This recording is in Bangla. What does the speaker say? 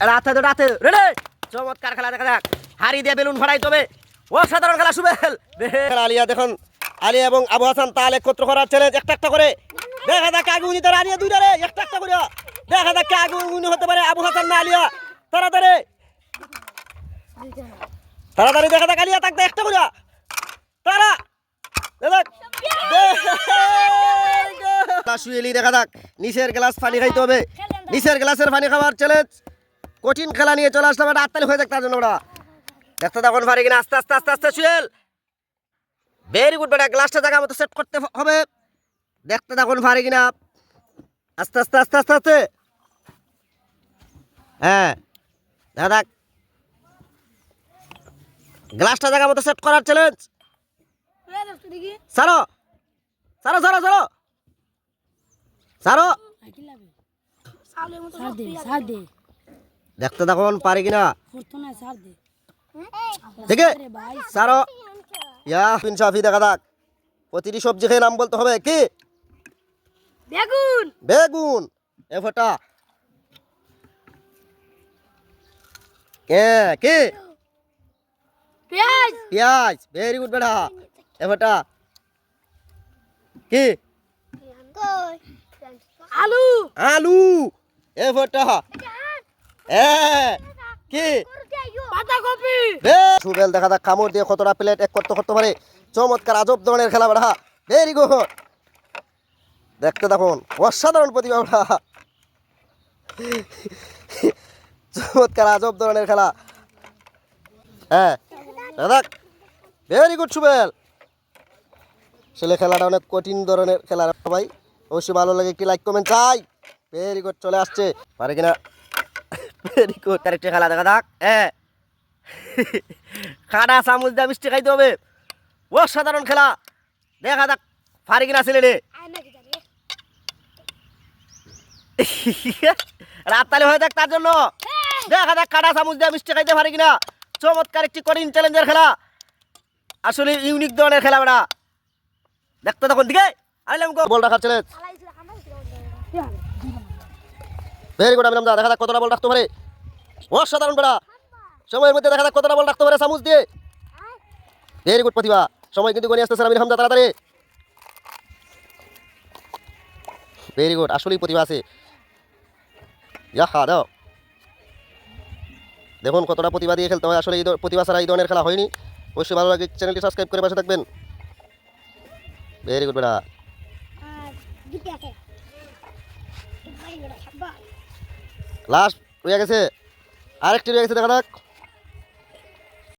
রাতে তো রাতে রেডি চমৎকার খেলা দেখা যাক হারি দিয়ে বেলুন ফাড়াই তবে অসাধারণ খেলা সুবেল আলিয়া দেখুন আলিয়া এবং আবু হাসান তাল একত্র করার চ্যালেঞ্জ একটা একটা করে দেখা যাক আগে উনি তারা আলিয়া দুইটা রে একটা একটা করে দেখা যাক আগে উনি হতে পারে আবু হাসান না আলিয়া তাড়াতাড়ি তাড়াতাড়ি দেখা যাক আলিয়া থাকতে একটা করে তারা দেখা যাক নিচের গ্লাস পানি খাইতে হবে নিচের গ্লাসের পানি খাওয়ার চ্যালেঞ্জ কঠিন খেলা নিয়ে চলে আসলাম একটা আত্মালি হয়ে যাক তার জন্য ওরা দেখতে তখন পারি কিনা আস্তে আস্তে আস্তে আস্তে সুয়েল ভেরি গুড বেটা গ্লাসটা জায়গা মতো সেট করতে হবে দেখতে তখন পারি কিনা আস্তে আস্তে আস্তে আস্তে আস্তে হ্যাঁ দেখা যাক গ্লাসটা জায়গা মতো সেট করার চ্যালেঞ্জ সারো সারো সারো সারো সারো দেখতে তখন পারি কিনা দেখে সারো ইয়া ইনসাফি দেখা যাক প্রতিটি সবজি খেয়ে নাম বলতে হবে কি বেগুন বেগুন এ ফোটা কে কি পেঁয়াজ পেঁয়াজ ভেরি গুড বেটা এ ফোটা কি আলু আলু এ ফোটা এ কি বাঁধাকপি সুবেল দেখা যাক কামড় দিয়ে কতটা প্লেট এক করতে করতে পারে চমৎকার আজব ধরনের খেলা বেড়া ভেরি গুড দেখতে দেখুন অসাধারণ প্রতিভা বেড়া চমৎকার আজব ধরনের খেলা হ্যাঁ দেখ ভেরি গুড সুবেল আসলে খেলাটা অনেক কঠিন ধরনের খেলা সবাই অবশ্যই ভালো লাগে একটি লাইক কমেন্ট চাই ভেরি গুড চলে আসছে পারে কিনা ভেরি গুড আরেকটা খেলা দেখা যাক হ্যাঁ খাড়া চামচ দিয়ে মিষ্টি খাইতে হবে অসাধারণ খেলা দেখা যাক পারি কিনা ছেলে রাততালি হয়ে যাক তার জন্য দেখা যাক কাটা চামচ দিয়ে মিষ্টি খাইতে পারি কিনা চমৎকার একটি কঠিন চ্যালেঞ্জের খেলা আসলে ইউনিক ধরনের খেলা বেড়া দেখতে তখন দিকে আইলাম বল রাখার চ্যালেঞ্জ ভেরি গুড আমি দেখা যাক কতটা বল রাখতে পারে অসাধারণ বেড়া সময়ের মধ্যে দেখা যাক কতটা বল রাখতে পারে চামচ দিয়ে ভেরি গুড প্রতিভা সময় কিন্তু গনিয়ে আসতেছে আমির হামজা তাড়াতাড়ি ভেরি গুড আসলেই প্রতিভা আছে দাও দেখুন কতটা প্রতিভা দিয়ে খেলতে হয় আসলে এই প্রতিভা ছাড়া এই ধরনের খেলা হয়নি অবশ্যই ভালো লাগে চ্যানেলটি সাবস্ক্রাইব করে পাশে থাকবেন ভেরি গুড বেটা লাস্ট রয়ে গেছে আরেকটি রয়ে গেছে দেখা যাক